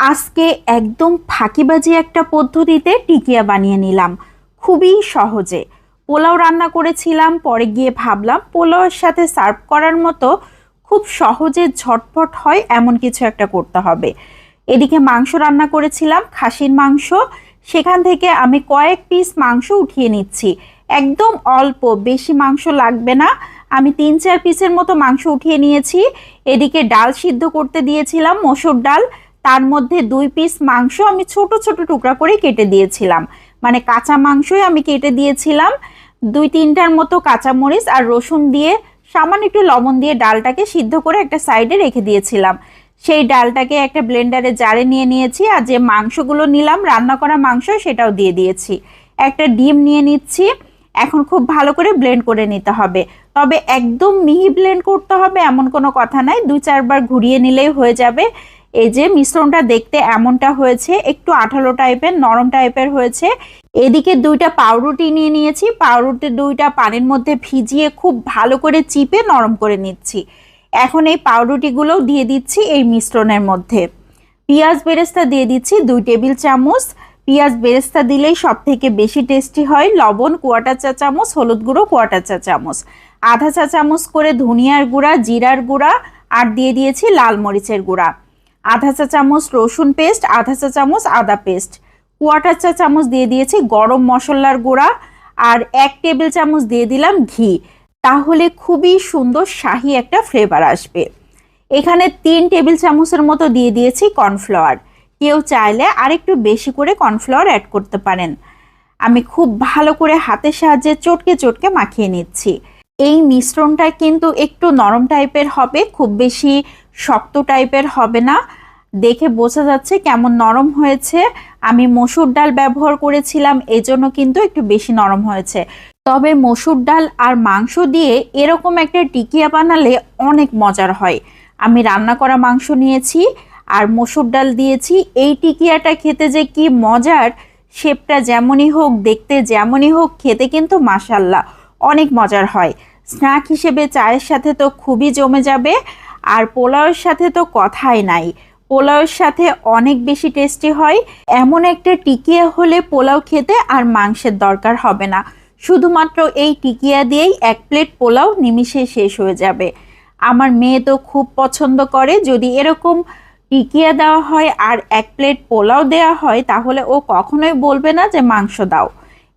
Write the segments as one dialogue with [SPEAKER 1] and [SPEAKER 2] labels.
[SPEAKER 1] আজকে একদম ফাঁকিবাজি একটা পদ্ধতিতে টিকিয়া বানিয়ে নিলাম, খুবই সহজে। পোলাও রান্না করেছিলাম, পরে গিয়ে ভাবলাম পোলাওয়ের সাথে সার্ভ করার মতো খুব সহজে ঝটপট হয় এমন কিছু একটা করতে হবে। এদিকে মাংস রান্না করেছিলাম, খাসির মাংস। সেখান থেকে আমি কয়েক পিস মাংস উঠিয়ে নিচ্ছি, একদম অল্প, বেশি মাংস লাগবে না। আমি 3-4 পিসের মতো মাংস উঠিয়ে নিয়েছি। এদিকে ডাল সিদ্ধ করতে দিয়েছিলাম, মসুর ডাল। তার মধ্যে 2 পিস মাংস আমি ছোট ছোট টুকরা করে কেটে দিয়েছিলাম, মানে কাঁচা মাংসই আমি কেটে দিয়েছিলাম। 2-3টার মতো কাঁচামরিচ আর রসুন দিয়ে সামান্য একটু লবণ দিয়ে ডালটাকে সিদ্ধ করে একটা সাইডে রেখে দিয়েছিলাম। সেই ডালটাকে একটা ব্লেন্ডারে জারে নিয়ে নিয়েছি, আর যে মাংসগুলো নিলাম রান্না করা মাংস সেটাও দিয়ে দিয়েছি। একটা ডিম নিয়ে নিচ্ছি। এখন খুব ভালো করে ব্লেন্ড করে নিতে হবে, তবে একদম মিহি ব্লেন্ড করতে হবে এমন কোনো কথা নাই, 2-4 বার ঘুরিয়ে নিলেই হয়ে যাবে। এই যে মিশ্রণটা দেখতে এমনটা হয়েছে, একটু আঠালো টাইপের, নরম টাইপের হয়েছে। এদিকে 2টা পাউরুটি নিয়ে নিয়েছি, পাউরুটি 2টা পানির মধ্যে ভিজিয়ে খুব ভালো করে চিপে নরম করে নিচ্ছি। এখন এই পাউরুটিগুলোও দিয়ে দিচ্ছি এই মিশ্রণের মধ্যে। পেঁয়াজ বেরেস্তা দিয়ে দিচ্ছি 2 টেবিল চামচ। পেঁয়াজ বেরেস্তা দিলেই সব থেকে বেশি টেস্টি হয়। লবণ 1/4 চা চামচ, হলুদ গুঁড়ো 1/4 চা চামচ, আধা চা চামচ করে ধনিয়ার গুঁড়া, জিরার গুঁড়া, আর দিয়ে দিয়েছি লাল মরিচের গুঁড়া। আধা চা চামচ রসুন পেস্ট, আধা চা চামচ আদা পেস্ট, 1/4 চা চামচ দিয়ে দিয়েছি গরম মশলার গুঁড়া, আর 1 টেবিল চামচ দিয়ে দিলাম ঘি। তাহলে খুবই সুন্দর শাহি একটা ফ্লেভার আসবে। এখানে 3 টেবিল চামচের মতো দিয়ে দিয়েছি কর্নফ্লাওয়ার। কেউ চাইলে আরেকটু বেশি করে কর্নফ্লাওয়ার অ্যাড করতে পারেন। আমি খুব ভালো করে হাতের সাহায্যে চটকে চটকে মাখিয়ে নিচ্ছি। এই মিশ্রণটা কিন্তু একটু নরম টাইপের হবে, খুব বেশি শক্ত টাইপের হবে না। দেখে বোঝা যাচ্ছে কেমন নরম হয়েছে। আমি মসুর ডাল ব্যবহার করেছিলাম, এজন্য কিন্তু একটু বেশি নরম হয়েছে। তবে মসুর ডাল আর মাংস দিয়ে এরকম একটা টিকিয়া বানালে অনেক মজার হয়। আমি রান্না করা মাংস নিয়েছি আর মসুর ডাল দিয়েছি। এই টিকিয়াটা খেতে যে কি মজার, শেপটা যেমনই হোক, দেখতে যেমনই হোক, খেতে কিন্তু মাশাল্লাহ অনেক মজার হয়। স্ন্যাক হিসেবে চায়ের সাথে তো খুবই জমে যাবে, আর পোলাওয়ের সাথে তো কথাই নাই। পোলাওয়ের সাথে অনেক বেশি টেস্টি হয়। এমন একটা টিকিয়া হলে পোলাও খেতে আর মাংসের দরকার হবে না। শুধুমাত্র এই টিকিয়া দিয়েই 1 প্লেট পোলাও নিমিষে শেষ হয়ে যাবে। আমার মেয়ে তো খুব পছন্দ করে। যদি এরকম টিকিয়া দেওয়া হয় আর 1 প্লেট পোলাও দেওয়া হয়, তাহলে ও কখনোই বলবে না যে মাংস দাও,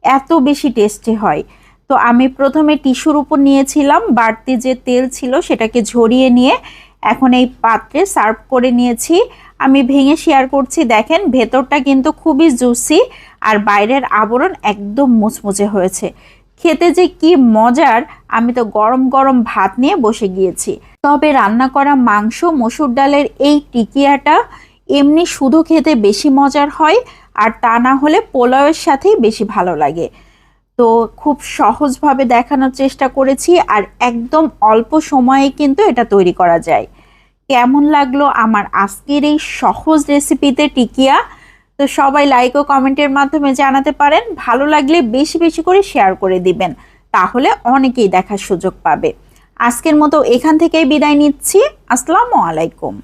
[SPEAKER 1] এত বেশি টেস্টি হয়। তো আমি প্রথমে টিস্যুর উপর নিয়েছিলাম, বাড়তি যে তেল ছিল সেটাকে ঝরিয়ে নিয়ে এখন এই পাত্রে সার্ভ করে নিয়েছি। আমি ভেঙে শেয়ার করছি, দেখেন ভেতরটা কিন্তু খুবই জুসি আর বাইরের আবরণ একদম মুচমুচে হয়েছে। খেতে যে কি মজার, আমি তো গরম গরম ভাত নিয়ে বসে গিয়েছি। তবে রান্না করা মাংস, মসুর ডালের এই টিকিয়াটা এমনি শুধু খেতে বেশি মজার হয়, আর তা না হলে পোলাওয়ের সাথেই বেশি ভালো লাগে। তো খুব সহজভাবে দেখানোর চেষ্টা করেছি, আর একদম অল্প সময়ে কিন্তু এটা তৈরি করা যায়। কেমন লাগলো আমার আজকের এই সহজ রেসিপিতে টিকিয়া? তো সবাই লাইক ও কমেন্টের মাধ্যমে জানাতে পারেন। ভালো লাগলে বেশি বেশি করে শেয়ার করে দিবেন, তাহলে অনেকেই দেখার সুযোগ পাবে। আজকের মতো এখান থেকেই বিদায় নিচ্ছি। আসসালামু আলাইকুম।